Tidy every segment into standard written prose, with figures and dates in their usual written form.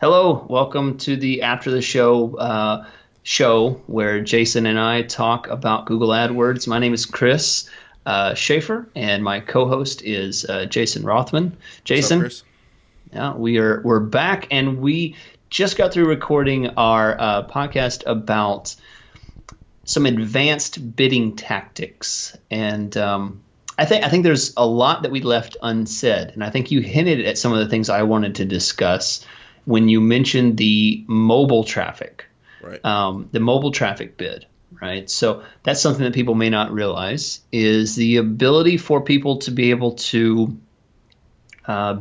Hello, welcome to the After the Show show where Jason and I talk about Google AdWords. My name is Chris Schaeffer, and my co-host is Jason Rothman. What's up, Jason, Chris? yeah, we're back, and we just got through recording our podcast about some advanced bidding tactics, and I think there's a lot that we left unsaid, and I think you hinted at some of the things I wanted to discuss when you mentioned the mobile traffic, Right. the mobile traffic bid, right? So that's something that people may not realize is the ability for people to be able to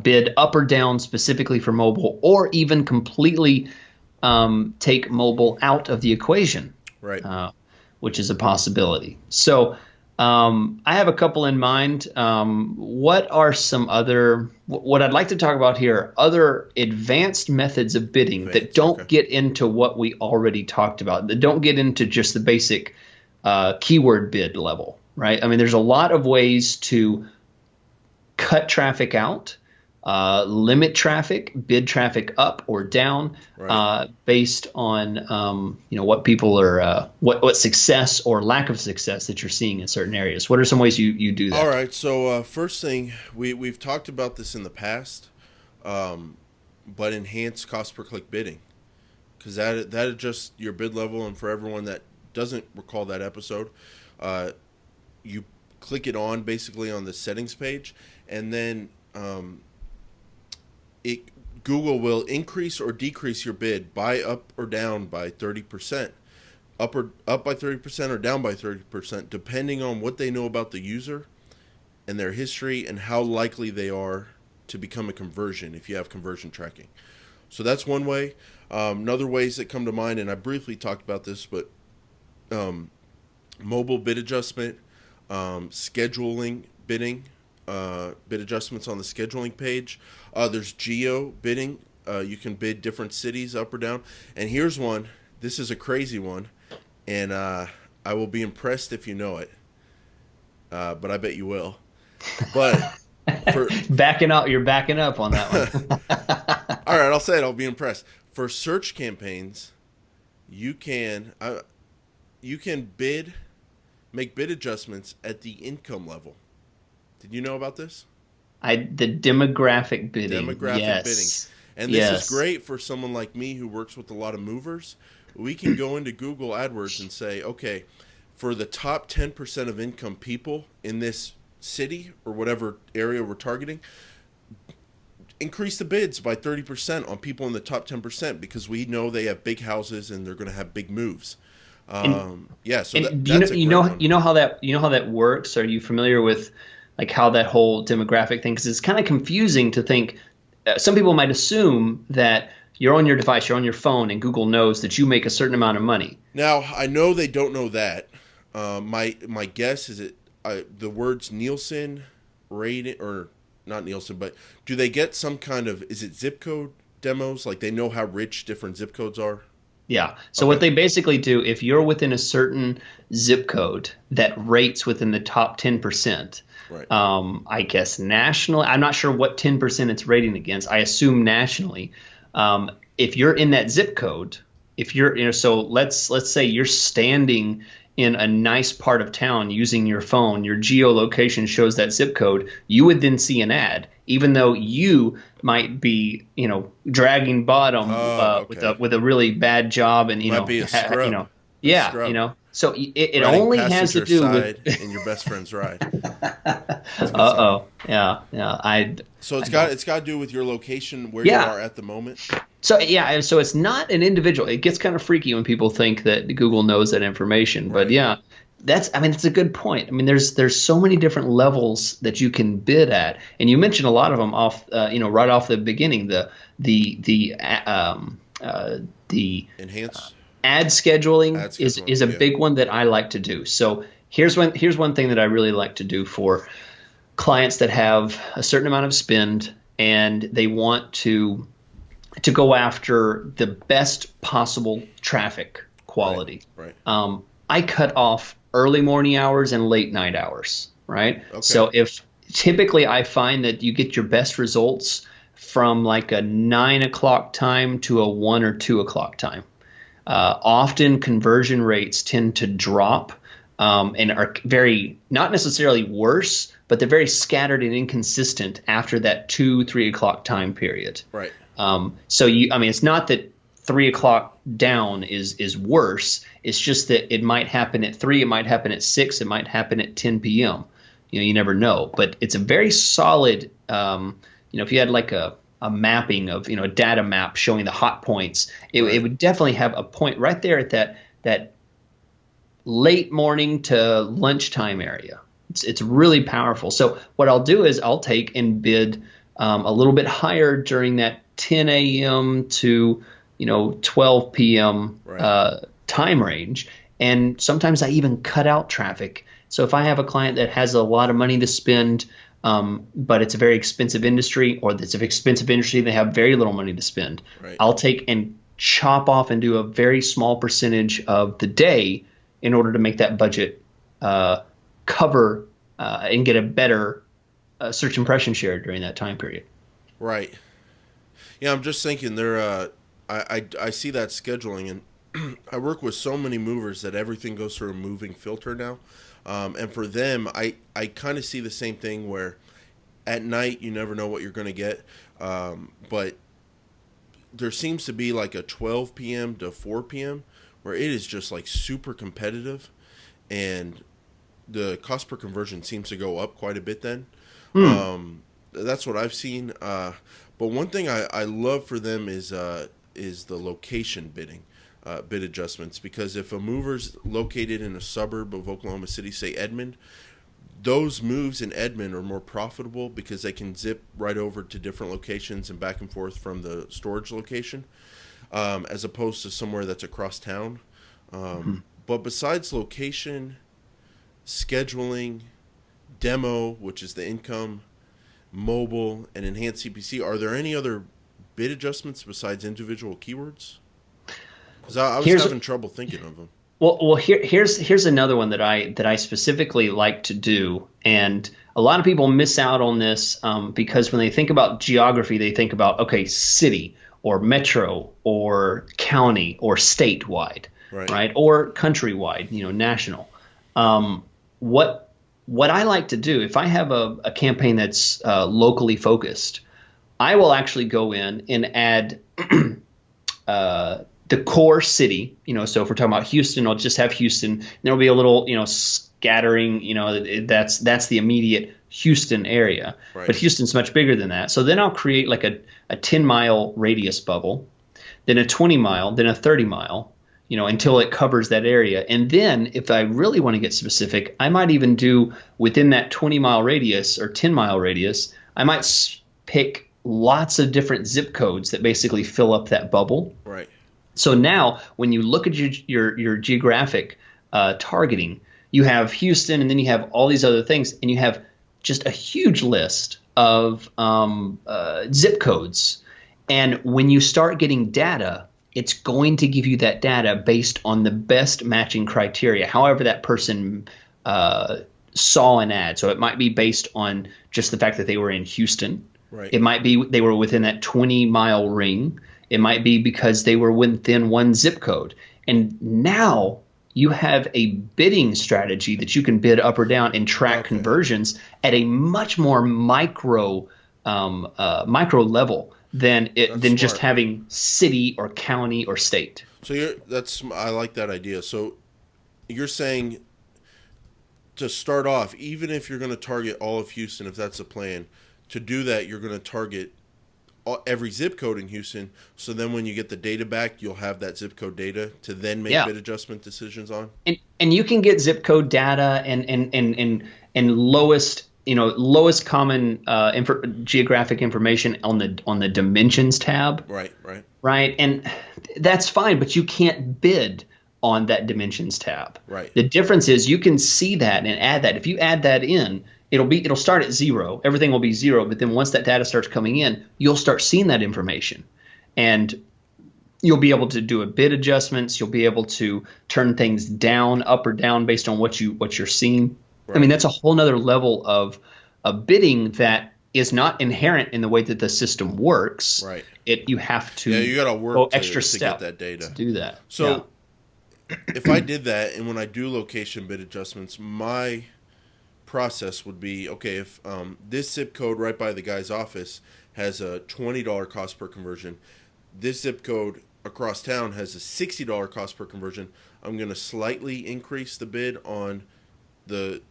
bid up or down specifically for mobile, or even completely take mobile out of the equation, Right. which is a possibility. So I have a couple in mind. What are some other, what I'd like to talk about here, are other advanced methods of bidding that don't Okay. get into what we already talked about, that don't get into just the basic keyword bid level, right? I mean, there's a lot of ways to cut traffic out, limit traffic, bid traffic up or down, Right. based on what people are, what success or lack of success that you're seeing in certain areas. What are some ways you do All that? right. So first thing, we've talked about this in the past, but enhanced cost per click bidding, because that adjusts your bid level. And for everyone that doesn't recall that episode, you click it on basically on the settings page, and then it Google will increase or decrease your bid by up or down by 30%. Up by 30% or down by 30%, depending on what they know about the user and their history and how likely they are to become a conversion if you have conversion tracking. So that's one way. Another ways that come to mind, and I briefly talked about this, but mobile bid adjustment, scheduling bidding, bid adjustments on the scheduling page. There's geo bidding. You can bid different cities up or down. And here's one. This is a crazy one, and I will be impressed if you know it, but I bet you will. But for Backing up, you're backing up on that one. all right, I'll say it. I'll be impressed. For search campaigns, you can make bid adjustments at the income level. Did you know about this? The demographic bidding, Demographic bidding. yes, And this is yes. great for someone like me who works with a lot of movers. We can go into Google AdWords and say, okay, for the top 10% of income people in this city or whatever area we're targeting, increase the bids by 30% on people in the top 10% because we know they have big houses and they're going to have big moves. And Yeah, so And do that's a great one. you know how that works? Are you familiar with like how that whole demographic thing? Because it's kind of confusing to think. Some people might assume that you're on your device, you're on your phone, and Google knows that you make a certain amount of money. Now, I know they don't know that. My guess is the words Nielsen rating, or not Nielsen, but do they get some kind of, is it zip code demos? Like they know how rich different zip codes are? Yeah. So what Okay, they basically do, if you're within a certain zip code that rates within the top 10%, right. I guess nationally, I'm not sure what 10% it's rating against. I assume nationally, if you're in that zip code, if you're, so let's say you're standing in a nice part of town using your phone, your geolocation shows that zip code, you would then see an ad, even though you might be, dragging bottom Oh, with a okay. really bad job, and Might be a scrub. A yeah, scrub. So it Riding only has to passenger do with. side in your best friend's ride. That's a good song. Uh-oh. Yeah, yeah. So I don't. it's got to do with your location, where you Yeah. are at the moment. So yeah, and so it's not an individual. It gets kind of freaky when people think that Google knows that information. But Right. yeah, it's a good point. I mean, there's so many different levels that you can bid at, and you mentioned a lot of them off, right off the beginning. The Enhance ad scheduling ad is scheduling. a Yeah. big one that I like to do. So here's one thing that I really like to do for clients that have a certain amount of spend and they want to go after the best possible traffic Right. quality. Right. I cut off early morning hours and late night hours, right? Okay. So if typically I find that you get your best results from like a 9 o'clock time to a 1 or 2 o'clock time. Often conversion rates tend to drop and are very, not necessarily worse, but they're very scattered and inconsistent after that 2-3 o'clock time period. Right. So it's not that 3 o'clock down is worse. It's just that it might happen at 3, it might happen at 6, it might happen at 10 p.m. You never know. But it's a very solid. If you had like a mapping of a data map showing the hot points, it would definitely have a point right there at that late morning to lunchtime area. It's really powerful. So what I'll do is I'll take and bid a little bit higher during that 10 a.m. to 12 p.m. Time range, and sometimes I even cut out traffic. So if I have a client that has a lot of money to spend, but it's a very expensive industry, or it's an expensive industry, they have very little money to spend, I'll take and chop off and do a very small percentage of the day in order to make that budget cover and get a better search impression share during that time period. Right. Yeah, I'm just thinking I see that scheduling, and I work with so many movers that everything goes through a moving filter now. And for them, I kind of see the same thing where at night you never know what you're going to get. But there seems to be like a 12 p.m. to 4 p.m. where it is just like super competitive, and the cost per conversion seems to go up quite a bit then. That's what I've seen. But one thing I love for them is the location bidding. Bid adjustments, because if a mover's located in a suburb of Oklahoma City, say Edmond, those moves in Edmond are more profitable because they can zip right over to different locations and back and forth from the storage location, as opposed to somewhere that's across town. But besides location, scheduling, demo, which is the income, mobile, and enhanced CPC, are there any other bid adjustments besides individual keywords? Because I was having trouble thinking of them. Well, here's another one that I specifically like to do, and a lot of people miss out on this because when they think about geography, they think about city or metro or county or statewide, right? Or countrywide, national. What I like to do, if I have a campaign that's locally focused, I will actually go in and add the core city, so if we're talking about Houston, I'll just have Houston. There'll be a little, scattering, that's the immediate Houston area. Right. But Houston's much bigger than that. So then I'll create like a 10-mile radius bubble, then a 20-mile, then a 30-mile, until it covers that area. And then if I really want to get specific, I might even do within that 20-mile radius or 10-mile radius, I might pick lots of different zip codes that basically fill up that bubble. Right. So now when you look at your geographic targeting, you have Houston, and then you have all these other things, and you have just a huge list of zip codes. And when you start getting data, it's going to give you that data based on the best matching criteria, however that person saw an ad. So it might be based on just the fact that they were in Houston. Right. It might be they were within that 20-mile ring. It might be because they were within one zip code. And now you have a bidding strategy that you can bid up or down and track conversions at a much more micro level than just having city or county or state. So I like that idea. So you're saying to start off, even if you're going to target all of Houston, if that's the plan, to do that, you're going to target every zip code in Houston. So then when you get the data back, you'll have that zip code data to then make bid adjustment decisions on. And you can get zip code data and lowest common geographic information on the dimensions tab. Right. And that's fine, but you can't bid on that dimensions tab. Right. The difference is you can see that and add that. If you add that in, it'll start at 0. Everything will be 0. But then once that data starts coming in, you'll start seeing that information, and you'll be able to do a bid adjustments. You'll be able to turn things down, up or down based on what you're seeing. Right. I mean, that's a whole nother level of bidding that is not inherent in the way that the system works. Right. You have to Yeah, you got to work go to, extra to step get that data. to do that. So if I did that, and when I do location bid adjustments, my process would be, okay, if this zip code right by the guy's office has a $20 cost per conversion, this zip code across town has a $60 cost per conversion, I'm going to slightly increase the bid on the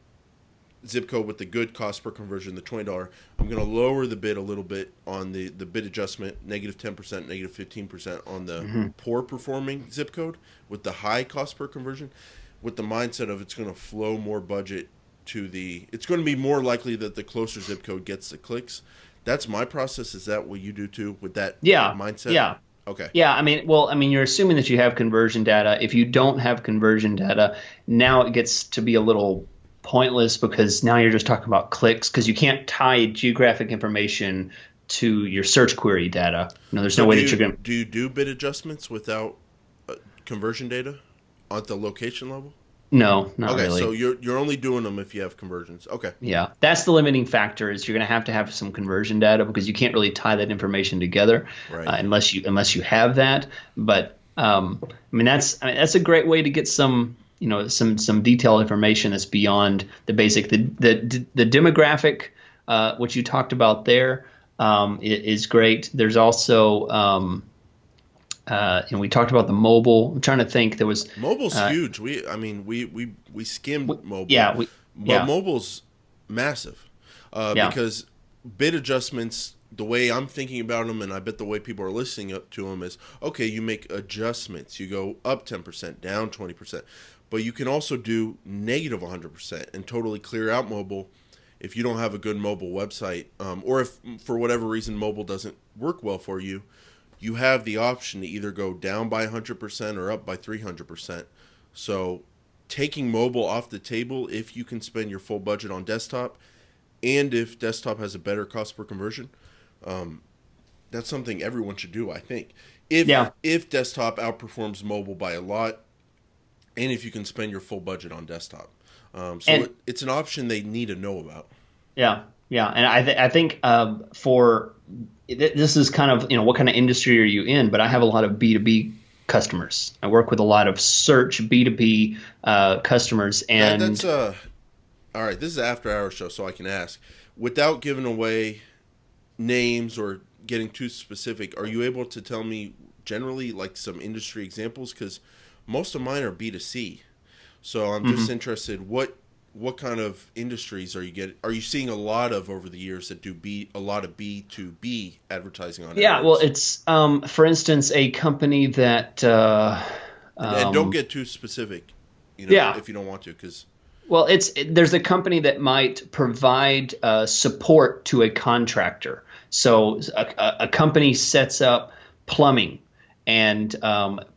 zip code with the good cost per conversion, the $20. I'm going to lower the bid a little bit on the bid adjustment, negative 10%, negative 15% on the poor performing zip code with the high cost per conversion, with the mindset of it's going to flow more budget to it's going to be more likely that the closer zip code gets the clicks. That's my process. Is that what you do too with that mindset? Yeah. Okay. Yeah, I mean, you're assuming that you have conversion data. If you don't have conversion data, now it gets to be a little pointless because now you're just talking about clicks because you can't tie geographic information to your search query data. There's no way that you're going to. Do you do bid adjustments without conversion data at the location level? No, not really. Okay, so you're only doing them if you have conversions. Okay. Yeah, that's the limiting factor is you're going to have some conversion data because you can't really tie that information together unless you have that. But that's a great way to get some some detailed information that's beyond the basic. The demographic, which you talked about there, is great. There's also we talked about the mobile. I'm trying to think. There was mobile's huge. We skimmed mobile. But mobile's massive because bid adjustments. The way I'm thinking about them, and I bet the way people are listening up to them is, okay, you make adjustments. You go up 10%, down 20%. But you can also do negative 100% and totally clear out mobile if you don't have a good mobile website. Or if, for whatever reason, mobile doesn't work well for you, you have the option to either go down by 100% or up by 300%. So taking mobile off the table if you can spend your full budget on desktop, and if desktop has a better cost per conversion, that's something everyone should do, I think. If desktop outperforms mobile by a lot, and if you can spend your full budget on desktop. It's an option they need to know about. Yeah, and I think for this is kind of what kind of industry are you in? But I have a lot of B2B customers. I work with a lot of search B2B customers, and that's all right. This is an after-hour show, so I can ask without giving away names or getting too specific. Are you able to tell me generally like some industry examples? Because most of mine are B2C, so I'm just interested. What kind of industries are you seeing a lot of over the years that do a lot of B2B advertising on? Yeah, AdWords? Well, it's for instance a company that and don't get too specific, if you don't want to, because. Well, there's a company that might provide support to a contractor. So a company sets up plumbing, and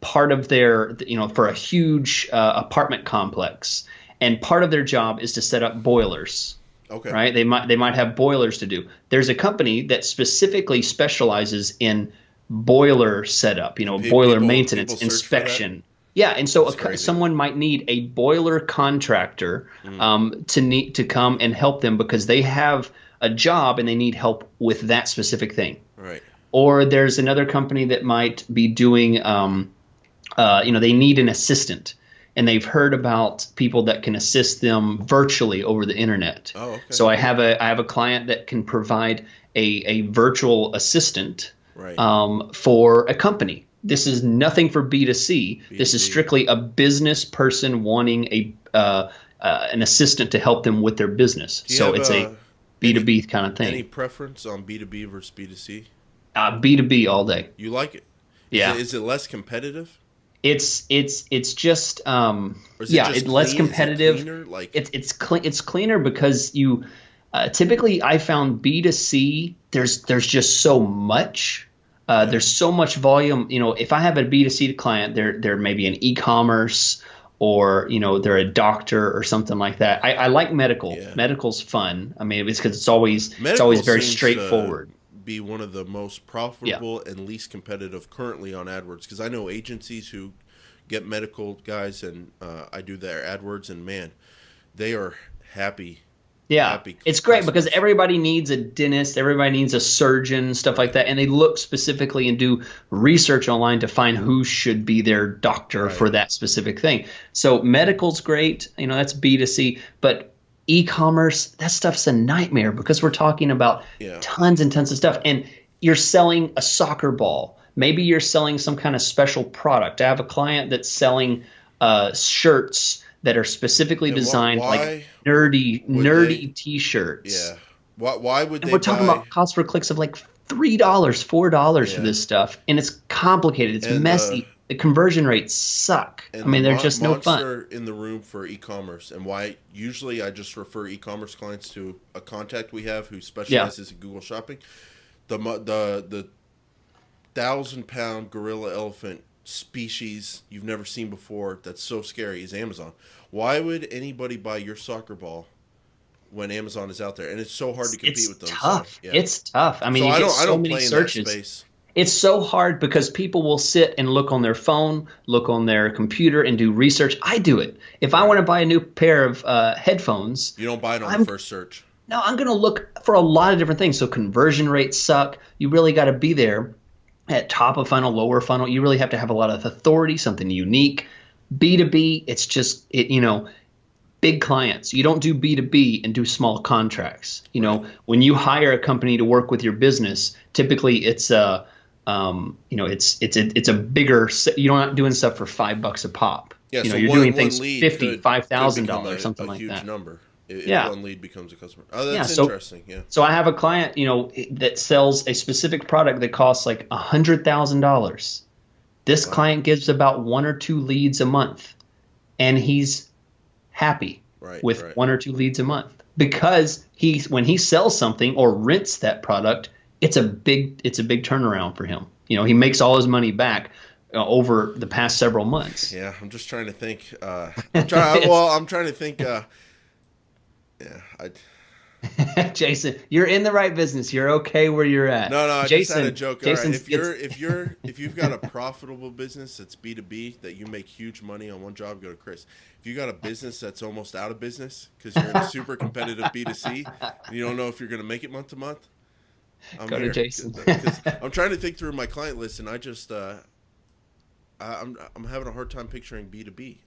part of their, for a huge apartment complex, and part of their job is to set up boilers. Okay. Right? They might have boilers to do. There's a company that specifically specializes in boiler setup, boiler maintenance, inspection. Yeah, and so someone might need a boiler contractor to come and help them because they have a job and they need help with that specific thing. Right. Or there's another company that might be doing, they need an assistant, and they've heard about people that can assist them virtually over the internet. Oh, okay. So I have a client that can provide a virtual assistant for a company. This is nothing for B2C. This is strictly a business person wanting an assistant to help them with their business. So it's a B2B kind of thing. Any preference on B2B versus B2C? B2B all day. You like it? Yeah. Is it less competitive? It's just it's less competitive. Is it cleaner? It's cleaner because you typically I found B2C there's just so much. There's so much volume. If I have a B2C client, they're maybe an e-commerce or they're a doctor or something like that. I like medical. Yeah. Medical's fun. I mean, it's because it's always very straightforward. Be one of the most profitable and least competitive currently on AdWords, because I know agencies who get medical guys and I do their AdWords, and man, they are happy Yeah, happy it's great because customers. everybody needs a dentist, everybody needs a surgeon, stuff like that, and they look specifically and do research online to find who should be their doctor Right. for that specific thing. So medical's great, that's B2C, but e-commerce, that stuff's a nightmare because we're talking about Yeah. tons and tons of stuff, and you're selling a soccer ball. Maybe you're selling some kind of special product. I have a client that's selling shirts that are specifically And designed like why would they? nerdy t-shirts. Yeah. Why would And they we're talking buy? about cost per clicks of like $3, $4 for Yeah. this stuff. And it's complicated. It's And messy. The conversion rates suck. I and the mean, they're just no fun. monster in the room for e-commerce, and why usually I just refer e-commerce clients to a contact we have who specializes in Google Shopping. The 1,000-pound gorilla elephant species you've never seen before that's so scary is Amazon. Why would anybody buy your soccer ball when Amazon is out there? And it's so hard to compete with them. Tough. So, yeah. It's tough. I mean, So you get I so don't many play in searches. that space. It's so hard because people will sit and look on their phone, look on their computer, and do research. I do it. If I want to buy a new pair of headphones, You don't buy it on the first search. no, I'm going to look for a lot of different things. So conversion rates suck. You really got to be there at top of funnel, lower funnel. You really have to have a lot of authority, something unique. B2B, it's just big clients. You don't do B2B and do small contracts. When you hire a company to work with your business, typically it's it's a bigger. You're not doing stuff for $5 a pop. Yeah, so you're doing things $50,000, $5,000, something like huge that. number if Yeah. one lead becomes a customer. Oh, that's so- interesting. Yeah. So I have a client, that sells a specific product that costs like $100,000. This client gives about 1 or 2 leads a month, and he's happy with 1 or 2 leads a month because when he sells something or rents that product, it's a big turnaround for him. He makes all his money back over the past several months. Yeah, I'm just trying to think. I'm trying to think. Jason, you're in the right business. You're okay where you're at. No, I Jason, just had a joke. All right, if you've got a profitable business that's B2B that you make huge money on one job, go to Chris. If you got a business that's almost out of business because you're in a super competitive B2C and you don't know if you're going to make it month to month, go to Jason. I'm trying to think through my client list, and I just I'm having a hard time picturing B2B.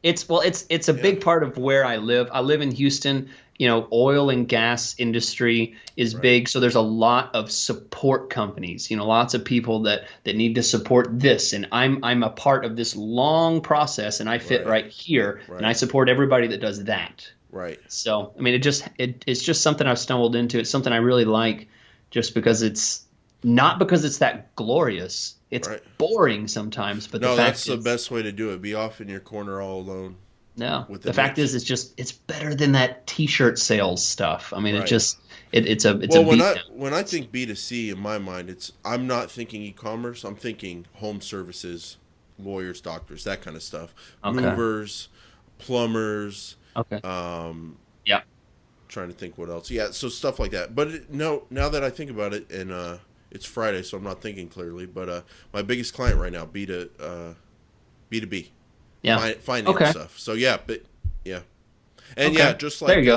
It's a big part of where I live. I live in Houston. Oil and gas industry is big, so there's a lot of support companies. Lots of people that need to support this, and I'm a part of this long process, and I fit right here, and I support everybody that does that. Right. So I mean, it's just something I've stumbled into. It's something I really like, just because it's not because it's that glorious. It's boring sometimes, but that's the best way to do it. Be off in your corner all alone. No, the fact is, it's better than that T-shirt sales stuff. I mean, it's when I think B2C in my mind, I'm not thinking e-commerce. I'm thinking home services, lawyers, doctors, that kind of stuff, movers, plumbers. Okay. Yeah. Trying to think what else. Yeah, so stuff like that. But now that I think about it, and it's Friday, so I'm not thinking clearly. But my biggest client right now, B2B. Yeah. Finance stuff. So yeah, and just like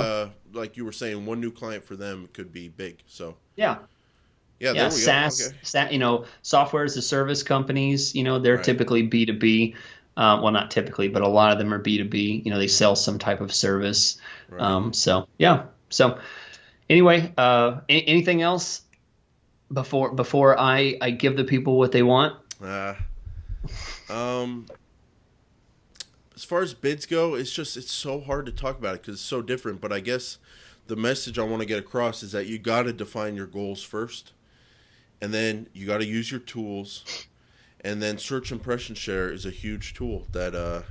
like you were saying, one new client for them could be big. So yeah, there we SaaS, go. software as a service companies. They're typically B2B. Well, not typically, but a lot of them are B2B. They sell some type of service. Right. So anyway, anything else before I give the people what they want? As far as bids go, it's so hard to talk about it because it's so different. But I guess the message I want to get across is that you got to define your goals first, and then you got to use your tools, and then search impression share is a huge tool that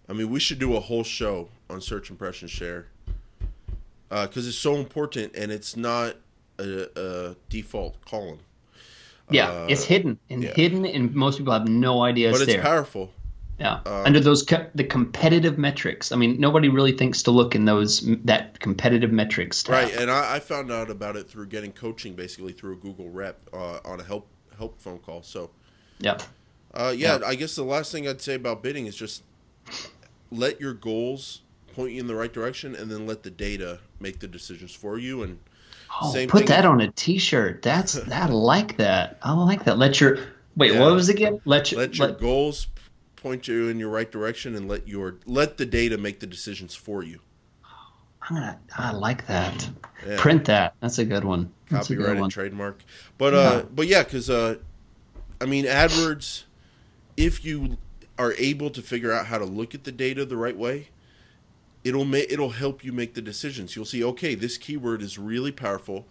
we should do a whole show on search impression share because it's so important and it's not a default column. Yeah, it's hidden, and most people have no idea it's there. But it's powerful. Yeah, under the competitive metrics. I mean, nobody really thinks to look in that competitive metrics tab. Right, and I found out about it through getting coaching, basically through a Google Rep on a help phone call. So, I guess the last thing I'd say about bidding is just let your goals point you in the right direction, and then let the data make the decisions for you. And Oh, same put thing that if on a t-shirt. I like that. I like that. Wait, what yeah, was it again? let your goals point you in your right direction, and let the data make the decisions for you. I like that. Yeah, Print that. That's a good one. That's a good copyrighted one. trademark. Yeah. But yeah, because I mean, AdWords, if you are able to figure out how to look at the data the right way, it'll help you make the decisions. You'll see, okay, this keyword is really powerful.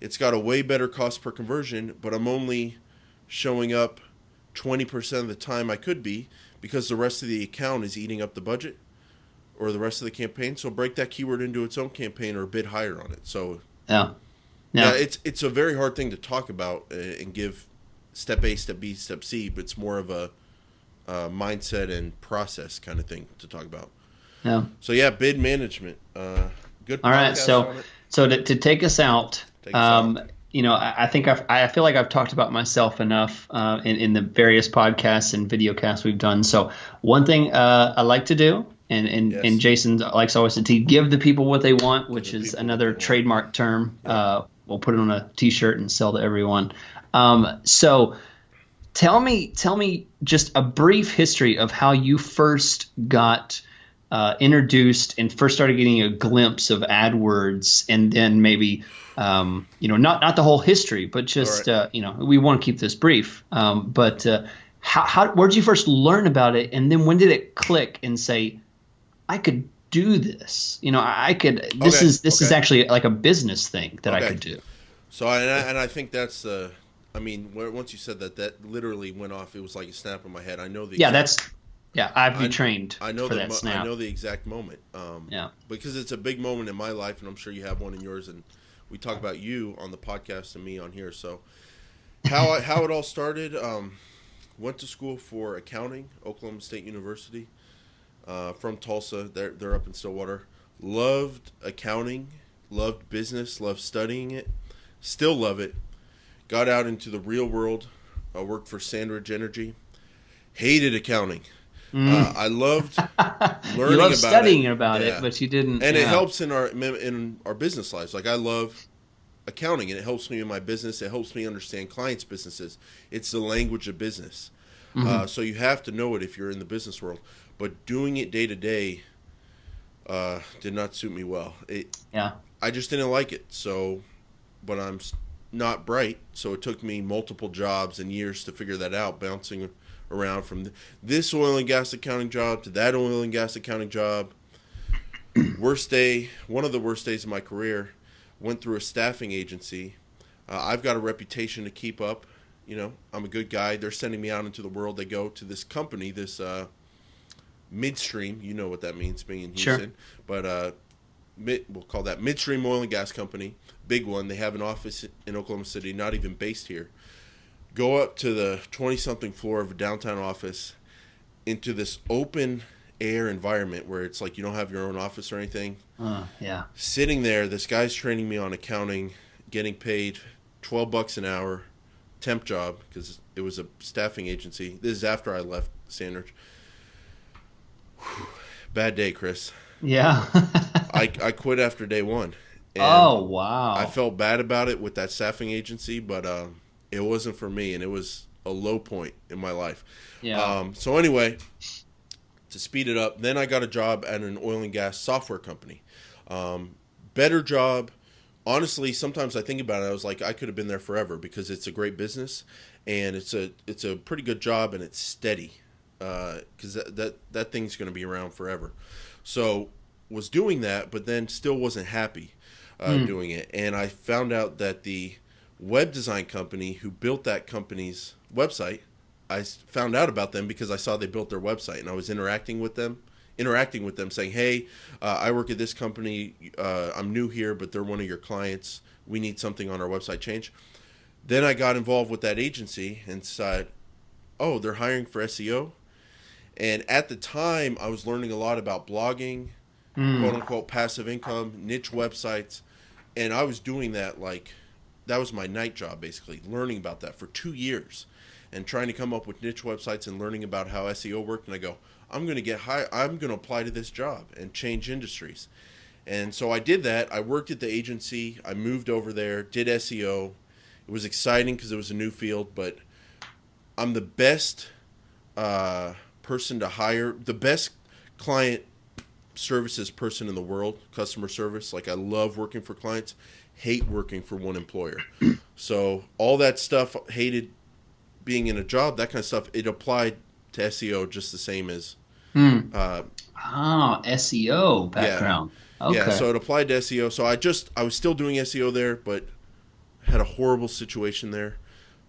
It's got a way better cost per conversion, but I'm only showing up 20% of the time I could be because the rest of the account is eating up the budget or the rest of the campaign. So break that keyword into its own campaign or bid higher on it. So Yeah. yeah, Yeah. it's a very hard thing to talk about and give step A, step B, step C, but it's more of a mindset and process kind of thing to talk about. Yeah. So yeah, bid management. Good All right. podcast on it. So to take us out, Take us out. I think I feel like I've talked about myself enough in the various podcasts and video casts we've done. So one thing I like to do, and Jason likes always to give the people what they want, which is another trademark term. Yep. We'll put it on a T-shirt and sell to everyone. So tell me just a brief history of how you first got introduced and first started getting a glimpse of AdWords, and then maybe not the whole history, but just right. We want to keep this brief. But where did you first learn about it, and then when did it click and say, I could do this? I could. This is actually like a business thing that I could do. So I think that's I mean, once you said that literally went off. It was like a snap in my head. I know the I've been trained I know for that snap. I know the exact moment. Because it's a big moment in my life, and I'm sure you have one in yours. And we talk about you on the podcast and me on here. So how it all started. Went to school for accounting, Oklahoma State University, from Tulsa. They're up in Stillwater. Loved accounting, loved business, loved studying it. Still love it. Got out into the real world. I worked for Sandridge Energy. Hated accounting. I loved learning you love about studying it. about it, but you didn't. And it helps in our business lives. Like, I love accounting, and it helps me in my business. It helps me understand clients' businesses. It's the language of business. Mm-hmm. So you have to know it if you're in the business world. But doing it day to day did not suit me well. I just didn't like it. So, but I'm not bright, so it took me multiple jobs and years to figure that out, bouncing around from this oil and gas accounting job to that oil and gas accounting job. One of the worst days of my career, went through a staffing agency. I've got a reputation to keep up. I'm a good guy. They're sending me out into the world. They go to this company, this midstream. You know what that means, being in Houston. Sure. But we'll call that midstream oil and gas company. Big one. They have an office in Oklahoma City, not even based here. Go up to the 20-something floor of a downtown office into this open air environment where it's like you don't have your own office or anything. Yeah. Sitting there, this guy's training me on accounting, getting paid $12 an hour, temp job, because it was a staffing agency. This is after I left Sandridge. Bad day, Chris. Yeah. I quit after day one. And oh, wow. I felt bad about it with that staffing agency, but it wasn't for me, and it was a low point in my life. Yeah. So anyway, to speed it up, then I got a job at an oil and gas software company. Better job. Honestly, sometimes I think about it, I was like, I could have been there forever because it's a great business, and it's a pretty good job, and it's steady because that thing's going to be around forever. So was doing that, but then still wasn't happy doing it. And I found out that the web design company who built that company's website, I found out about them because I saw they built their website, and I was interacting with them saying, hey, I work at this company. I'm new here, but they're one of your clients. We need something on our website change. Then I got involved with that agency and said, oh, they're hiring for SEO. And at the time, I was learning a lot about blogging, quote-unquote passive income, niche websites. And I was doing that that was my night job, basically, learning about that for 2 years. and trying to come up with niche websites and learning about how SEO worked. And I go, I'm going to apply to this job and change industries. And so I did that. I worked at the agency. I moved over there, did SEO. It was exciting because it was a new field, but I'm the best person to hire, the best client services person in the world, customer service. Like, I love working for clients, hate working for one employer. So all that stuff, hated being in a job, that kind of stuff, it applied to SEO just the same as SEO background. Yeah. Okay. Yeah, so it applied to SEO. So I was still doing SEO there, but had a horrible situation there.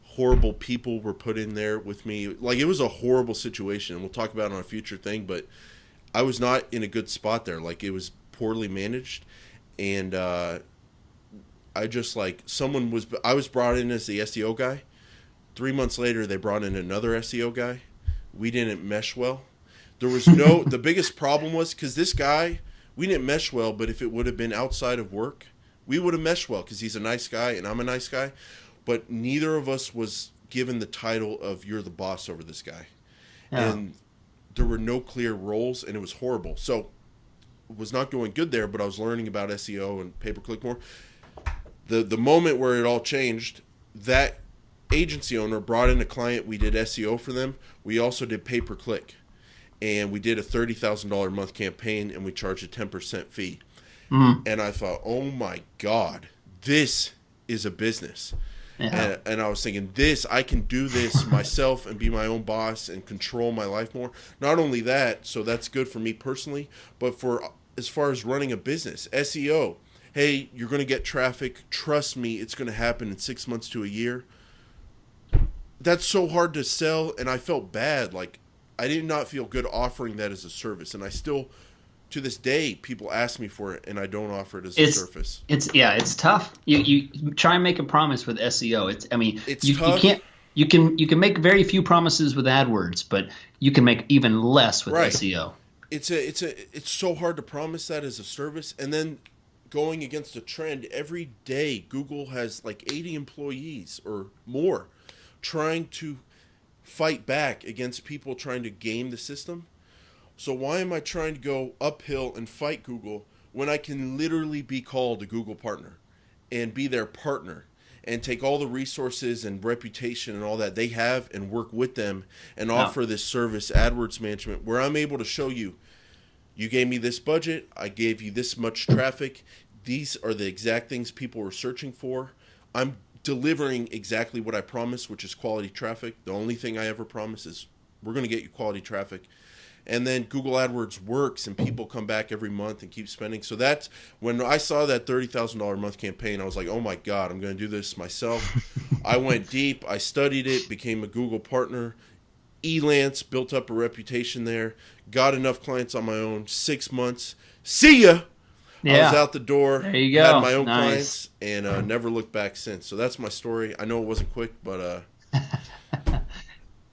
Horrible people were put in there with me. Like, it was a horrible situation. We'll talk about it on a future thing, but I was not in a good spot there. Like, it was poorly managed. And I was brought in as the SEO guy. 3 months later, they brought in another SEO guy. We didn't mesh well. There was the biggest problem was because this guy, we didn't mesh well, but if it would have been outside of work, we would have meshed well because he's a nice guy and I'm a nice guy. But neither of us was given the title of you're the boss over this guy. Yeah. And there were no clear roles, and it was horrible. So it was not going good there, but I was learning about SEO and pay-per-click more. The moment where it all changed, that agency owner brought in a client. We did SEO for them. We also did pay-per-click. And we did a $30,000 a month campaign, and we charged a 10% fee. And I thought, oh my God, this is a business. Yeah. And I was thinking, I can do this myself and be my own boss and control my life more. Not only that, so that's good for me personally, but for as far as running a business, SEO. Hey, you're going to get traffic. Trust me, it's going to happen in 6 months to a year. That's so hard to sell, and I felt bad. Like, I did not feel good offering that as a service, and I still, to this day, people ask me for it, and I don't offer it as a service. It's tough. You try and make a promise with SEO. It's tough. You can make very few promises with AdWords, but you can make even less with SEO. It's so hard to promise that as a service, and then going against a trend every day. Google has like 80 employees or more trying to fight back against people trying to game the system. So why am I trying to go uphill and fight Google when I can literally be called a Google partner and be their partner and take all the resources and reputation and all that they have and work with them and offer this service, AdWords management, where I'm able to show you, you gave me this budget, I gave you this much traffic, these are the exact things people were searching for. I'm delivering exactly what I promised, which is quality traffic. The only thing I ever promise is we're going to get you quality traffic. And then Google AdWords works and people come back every month and keep spending. So that's when I saw that $30,000 a month campaign, I was like, oh my God, I'm going to do this myself. I went deep. I studied it, became a Google partner. Elance, built up a reputation there, got enough clients on my own, 6 months. See ya! Yeah. I was out the door, there you go. Had my own clients, and never looked back since. So that's my story. I know it wasn't quick, but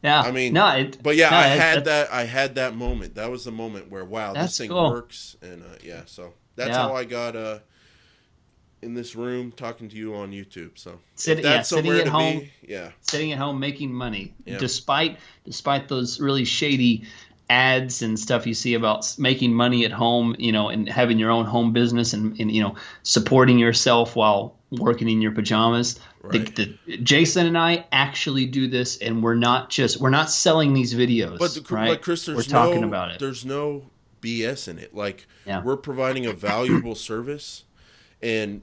yeah. I mean, I had that moment. That was the moment where, wow, this thing works. And so that's how I got in this room talking to you on YouTube. So sitting at home, sitting at home making money, despite those really shady ads and stuff you see about making money at home, and having your own home business and supporting yourself while working in your pajamas. Right. Jason and I actually do this, and we're not selling these videos. But Chris, we're talking about it. There's no BS in it. Like, we're providing a valuable service, and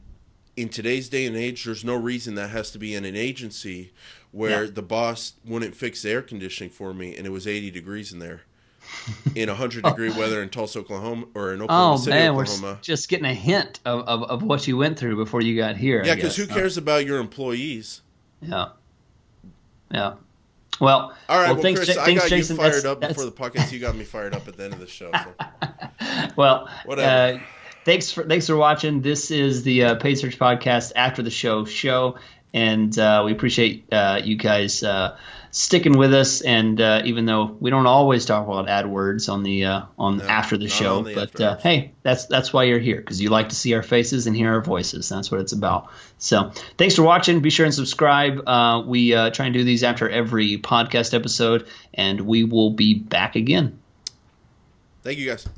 in today's day and age, there's no reason that has to be in an agency where the boss wouldn't fix the air conditioning for me, and it was 80 degrees in there. In 100-degree weather in Tulsa, Oklahoma, or in Oklahoma City, Oklahoma. We're just getting a hint of what you went through before you got here. Yeah, because who cares about your employees? Yeah. Well, all right. Well, thanks, Chris, I got Jason, you fired up before the podcast. You got me fired up at the end of the show. So. Well, whatever. Thanks for watching. This is the Paid Search Podcast After the Show. And we appreciate you guys sticking with us. And even though we don't always talk about AdWords on the after the show, but hey, that's why you're here, because you like to see our faces and hear our voices. That's what it's about. So thanks for watching. Be sure and subscribe. We try and do these after every podcast episode, and we will be back again. Thank you, guys.